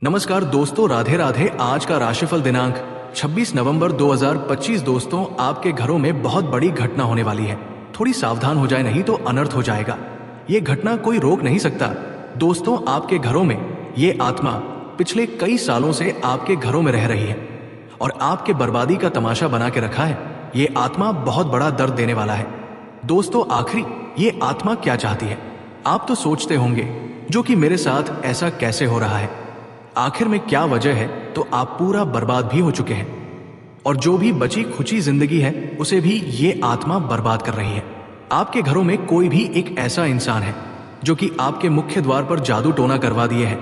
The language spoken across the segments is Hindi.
नमस्कार दोस्तों, राधे राधे। आज का राशिफल दिनांक 26 नवंबर 2025। दोस्तों, आपके घरों में बहुत बड़ी घटना होने वाली है। थोड़ी सावधान हो जाए, नहीं तो अनर्थ हो जाएगा। ये घटना कोई रोक नहीं सकता। दोस्तों, आपके घरों में ये आत्मा पिछले कई सालों से आपके घरों में रह रही है और आपके बर्बादी का तमाशा बना के रखा है। ये आत्मा बहुत बड़ा दर्द देने वाला है। दोस्तों, आखिरी ये आत्मा क्या चाहती है? आप तो सोचते होंगे जो कि मेरे साथ ऐसा कैसे हो रहा है, आखिर में क्या वजह है। तो आप पूरा बर्बाद भी हो चुके हैं और जो भी बची खुची जिंदगी है उसे भी ये आत्मा बर्बाद कर रही है। आपके घरों में कोई भी एक ऐसा इंसान है जो कि आपके मुख्य द्वार पर जादू टोना करवा दिए है।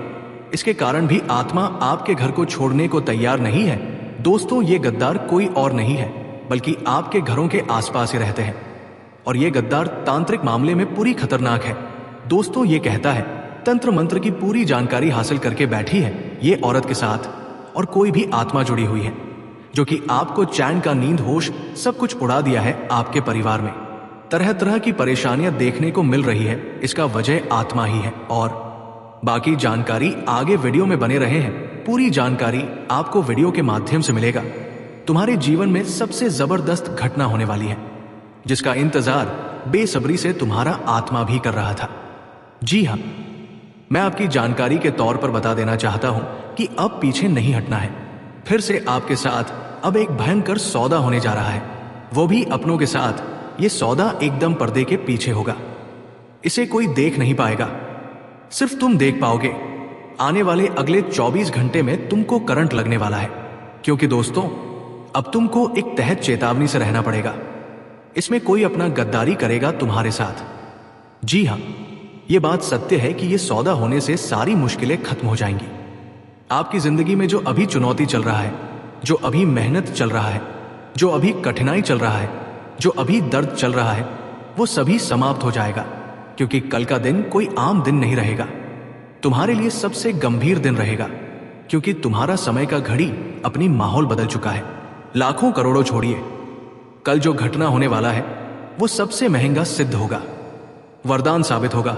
इसके कारण भी आत्मा आपके घर को छोड़ने को तैयार नहीं है। दोस्तों, ये गद्दार कोई और नहीं है बल्कि आपके घरों के आसपास ही रहते हैं और ये गद्दार तांत्रिक मामले में पूरी खतरनाक है। दोस्तों, ये कहता है तंत्र मंत्र की पूरी जानकारी हासिल करके बैठी है ये औरत के साथ और कोई भी आत्मा जुड़ी हुई है जो कि आपको चैन का नींद होश सब कुछ उड़ा दिया है। आपके परिवार में तरह तरह की परेशानियां देखने को मिल रही है। इसका वजह आत्मा ही है और बाकी जानकारी आगे वीडियो में बने रहे हैं। पूरी जानकारी आपको वीडियो के माध्यम से मिलेगा। तुम्हारे जीवन में सबसे जबरदस्त घटना होने वाली है जिसका इंतजार बेसब्री से तुम्हारा आत्मा भी कर रहा था। जी हाँ, मैं आपकी जानकारी के तौर पर बता देना चाहता हूं कि अब पीछे नहीं हटना है। फिर से आपके साथ अब एक भयंकर सौदा होने जा रहा है, वो भी अपनों के साथ। ये सौदा एकदम पर्दे के पीछे होगा। इसे कोई देख नहीं पाएगा, सिर्फ तुम देख पाओगे। आने वाले अगले 24 घंटे में तुमको करंट लगने वाला है, क्योंकि दोस्तों अब तुमको एक तहत चेतावनी से रहना पड़ेगा। इसमें कोई अपना गद्दारी करेगा तुम्हारे साथ। जी हाँ, ये बात सत्य है कि ये सौदा होने से सारी मुश्किलें खत्म हो जाएंगी। आपकी जिंदगी में जो अभी चुनौती चल रहा है, जो अभी मेहनत चल रहा है, जो अभी कठिनाई चल रहा है, जो अभी दर्द चल रहा है, वो सभी समाप्त हो जाएगा, क्योंकि कल का दिन कोई आम दिन नहीं रहेगा। तुम्हारे लिए सबसे गंभीर दिन रहेगा, क्योंकि तुम्हारा समय का घड़ी अपनी माहौल बदल चुका है। लाखों करोड़ों छोड़िए, कल जो घटना होने वाला है वो सबसे महंगा सिद्ध होगा, वरदान साबित होगा।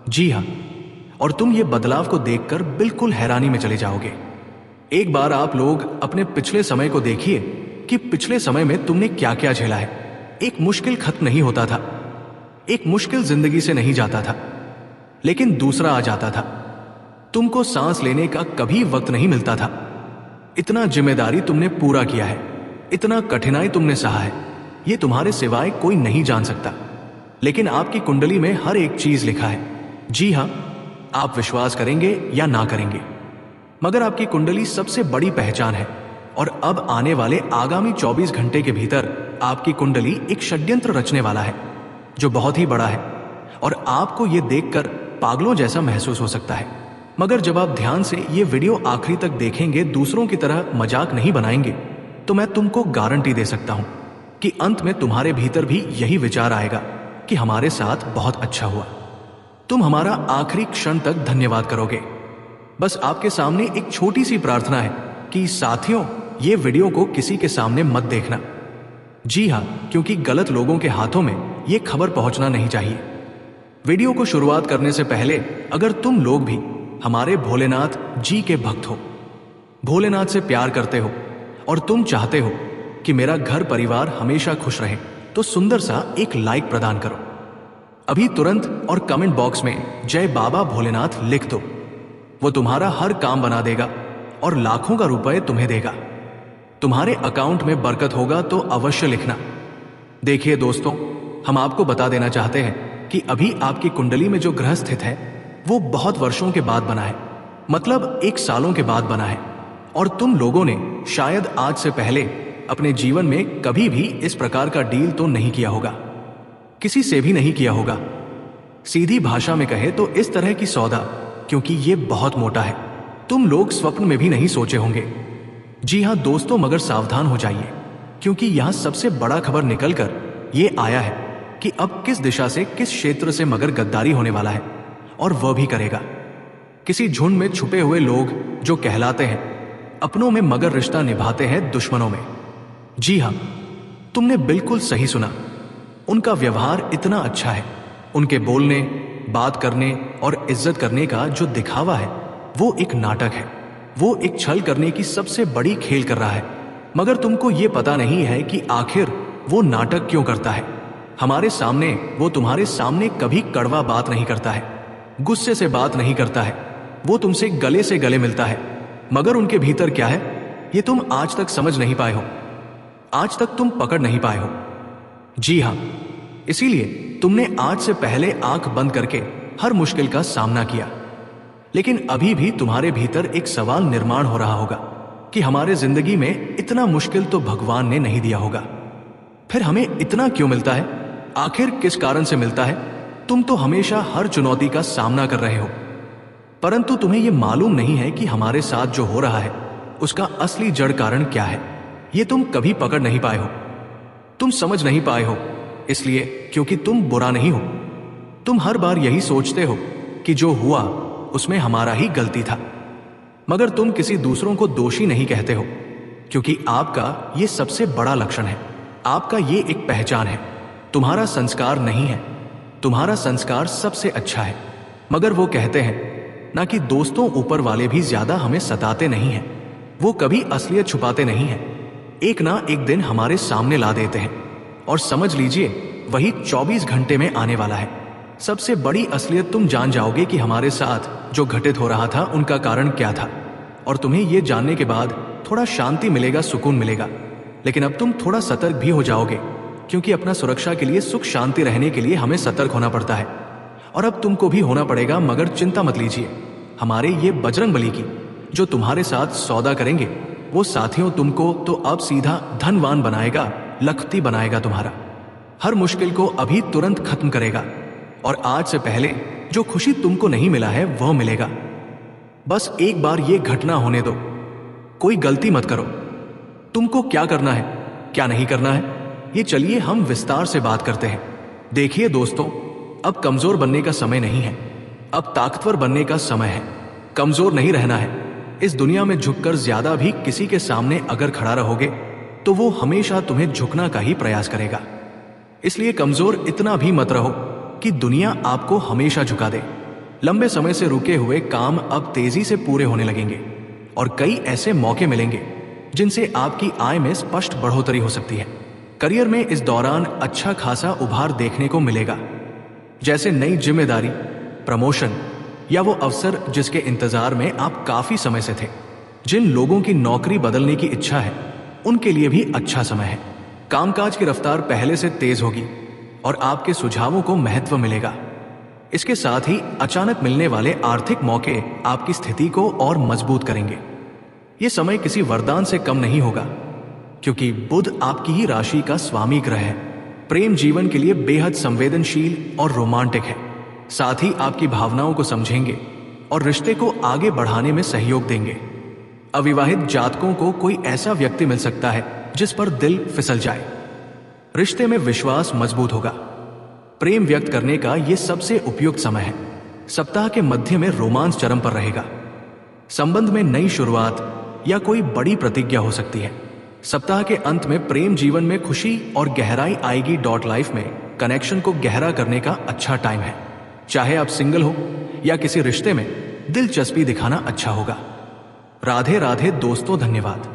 जी हाँ, और तुम ये बदलाव को देखकर बिल्कुल हैरानी में चले जाओगे। एक बार आप लोग अपने पिछले समय को देखिए कि पिछले समय में तुमने क्या क्या झेला है। एक मुश्किल खत्म नहीं होता था, एक मुश्किल जिंदगी से नहीं जाता था, लेकिन दूसरा आ जाता था। तुमको सांस लेने का कभी वक्त नहीं मिलता था। इतना जिम्मेदारी तुमने पूरा किया है, इतना कठिनाई तुमने सहा है, ये तुम्हारे सिवाय कोई नहीं जान सकता। लेकिन आपकी कुंडली में हर एक चीज लिखा है। जी हाँ, आप विश्वास करेंगे या ना करेंगे, मगर आपकी कुंडली सबसे बड़ी पहचान है। और अब आने वाले आगामी 24 घंटे के भीतर आपकी कुंडली एक षड्यंत्र रचने वाला है जो बहुत ही बड़ा है और आपको ये देखकर पागलों जैसा महसूस हो सकता है। मगर जब आप ध्यान से ये वीडियो आखिरी तक देखेंगे, दूसरों की तरह मजाक नहीं बनाएंगे, तो मैं तुमको गारंटी दे सकता हूं कि अंत में तुम्हारे भीतर भी यही विचार आएगा कि हमारे साथ बहुत अच्छा हुआ। तुम हमारा आखिरी क्षण तक धन्यवाद करोगे। बस आपके सामने एक छोटी सी प्रार्थना है कि साथियों, ये वीडियो को किसी के सामने मत देखना। जी हाँ, क्योंकि गलत लोगों के हाथों में ये खबर पहुंचना नहीं चाहिए। वीडियो को शुरुआत करने से पहले अगर तुम लोग भी हमारे भोलेनाथ जी के भक्त हो, भोलेनाथ से प्यार करते हो और तुम चाहते हो कि मेरा घर परिवार हमेशा खुश रहे, तो सुंदर सा एक लाइक प्रदान करो अभी तुरंत और कमेंट बॉक्स में जय बाबा भोलेनाथ लिख दो। वो तुम्हारा हर काम बना देगा और लाखों का रुपए तुम्हें देगा। तुम्हारे अकाउंट में बरकत होगा तो अवश्य लिखना। देखिए दोस्तों, हम आपको बता देना चाहते हैं कि अभी आपकी कुंडली में जो ग्रह स्थित है वो बहुत वर्षों के बाद बना है, मतलब 1 सालों के बाद बना है। और तुम लोगों ने शायद आज से पहले अपने जीवन में कभी भी इस प्रकार का डील तो नहीं किया होगा, किसी से भी नहीं किया होगा। सीधी भाषा में कहे तो इस तरह की सौदा, क्योंकि ये बहुत मोटा है, तुम लोग स्वप्न में भी नहीं सोचे होंगे। जी हाँ दोस्तों, मगर सावधान हो जाइए, क्योंकि यहां सबसे बड़ा खबर निकलकर ये आया है कि अब किस दिशा से, किस क्षेत्र से मगर गद्दारी होने वाला है, और वह भी करेगा। किसी झुंड में छुपे हुए लोग जो कहलाते हैं अपनों में मगर रिश्ता निभाते हैं दुश्मनों में। जी हाँ, तुमने बिल्कुल सही सुना। उनका व्यवहार इतना अच्छा है, उनके बोलने, बात करने और इज्जत करने का जो दिखावा है वो एक नाटक है, वो एक छल करने की सबसे बड़ी खेल कर रहा है। मगर तुमको ये पता नहीं है कि आखिर वो नाटक क्यों करता है। हमारे सामने वो तुम्हारे सामने कभी कड़वा बात नहीं करता है, गुस्से से बात नहीं करता है, वो तुमसे गले से गले मिलता है। मगर उनके भीतर क्या है ये तुम आज तक समझ नहीं पाए हो, आज तक तुम पकड़ नहीं पाए हो। जी हाँ, इसीलिए तुमने आज से पहले आंख बंद करके हर मुश्किल का सामना किया। लेकिन अभी भी तुम्हारे भीतर एक सवाल निर्माण हो रहा होगा कि हमारे जिंदगी में इतना मुश्किल तो भगवान ने नहीं दिया होगा, फिर हमें इतना क्यों मिलता है, आखिर किस कारण से मिलता है। तुम तो हमेशा हर चुनौती का सामना कर रहे हो, परंतु तुम्हें यह मालूम नहीं है कि हमारे साथ जो हो रहा है उसका असली जड़ कारण क्या है। यह तुम कभी पकड़ नहीं पाए हो, तुम समझ नहीं पाए हो, इसलिए क्योंकि तुम बुरा नहीं हो। तुम हर बार यही सोचते हो कि जो हुआ उसमें हमारा ही गलती था, मगर तुम किसी दूसरों को दोषी नहीं कहते हो, क्योंकि आपका ये सबसे बड़ा लक्षण है, आपका ये एक पहचान है। तुम्हारा संस्कार नहीं है, तुम्हारा संस्कार सबसे अच्छा है। मगर वो कहते हैं ना कि दोस्तों ऊपर वाले भी ज्यादा हमें सताते नहीं हैं, वो कभी असलियत छुपाते नहीं हैं, एक ना एक दिन हमारे सामने ला देते हैं और समझ लीजिए वही 24 घंटे में आने वाला है। सबसे बड़ी असलियत तुम जान जाओगे कि हमारे साथ जो घटित हो रहा था उनका कारण क्या था, और तुम्हें यह जानने के बाद थोड़ा शांति मिलेगा, सुकून मिलेगा। लेकिन अब तुम थोड़ा सतर्क भी हो जाओगे, क्योंकि अपना सुरक्षा के लिए, सुख शांति रहने के लिए हमें सतर्क होना पड़ता है, और अब तुमको भी होना पड़ेगा। मगर चिंता मत लीजिए, हमारे ये बजरंग बली की जो तुम्हारे साथ सौदा करेंगे वो साथियों तुमको तो अब सीधा धनवान बनाएगा, लखपति बनाएगा। तुम्हारा हर मुश्किल को अभी तुरंत खत्म करेगा, और आज से पहले जो खुशी तुमको नहीं मिला है वह मिलेगा। बस एक बार ये घटना होने दो, कोई गलती मत करो। तुमको क्या करना है, क्या नहीं करना है, ये चलिए हम विस्तार से बात करते हैं। देखिए दोस्तों, अब कमजोर बनने का समय नहीं है, अब ताकतवर बनने का समय है। कमजोर नहीं रहना है। इस दुनिया में झुककर ज्यादा भी किसी के सामने अगर खड़ा रहोगे तो वो हमेशा तुम्हें झुकना का ही प्रयास करेगा। इसलिए कमजोर इतना भी मत रहो कि दुनिया आपको हमेशा झुका दे। लंबे समय से रुके हुए काम अब तेजी से पूरे होने लगेंगे, और कई ऐसे मौके मिलेंगे जिनसे आपकी आय में स्पष्ट बढ़ोतरी हो सकती है। करियर में इस दौरान अच्छा खासा उभार देखने को मिलेगा, जैसे नई जिम्मेदारी, प्रमोशन या वो अवसर जिसके इंतजार में आप काफी समय से थे। जिन लोगों की नौकरी बदलने की इच्छा है उनके लिए भी अच्छा समय है। कामकाज की रफ्तार पहले से तेज होगी और आपके सुझावों को महत्व मिलेगा। इसके साथ ही अचानक मिलने वाले आर्थिक मौके आपकी स्थिति को और मजबूत करेंगे। यह समय किसी वरदान से कम नहीं होगा, क्योंकि बुध आपकी ही राशि का स्वामी ग्रह है। प्रेम जीवन के लिए बेहद संवेदनशील और रोमांटिक है। साथ ही आपकी भावनाओं को समझेंगे और रिश्ते को आगे बढ़ाने में सहयोग देंगे। अविवाहित जातकों को कोई ऐसा व्यक्ति मिल सकता है जिस पर दिल फिसल जाए। रिश्ते में विश्वास मजबूत होगा। प्रेम व्यक्त करने का यह सबसे उपयुक्त समय है। सप्ताह के मध्य में रोमांस चरम पर रहेगा। संबंध में नई शुरुआत या कोई बड़ी प्रतिज्ञा हो सकती है। सप्ताह के अंत में प्रेम जीवन में खुशी और गहराई आएगी। लाइफ में कनेक्शन को गहरा करने का अच्छा टाइम है। चाहे आप सिंगल हो या किसी रिश्ते में दिलचस्पी दिखाना अच्छा होगा। राधे राधे दोस्तों, धन्यवाद।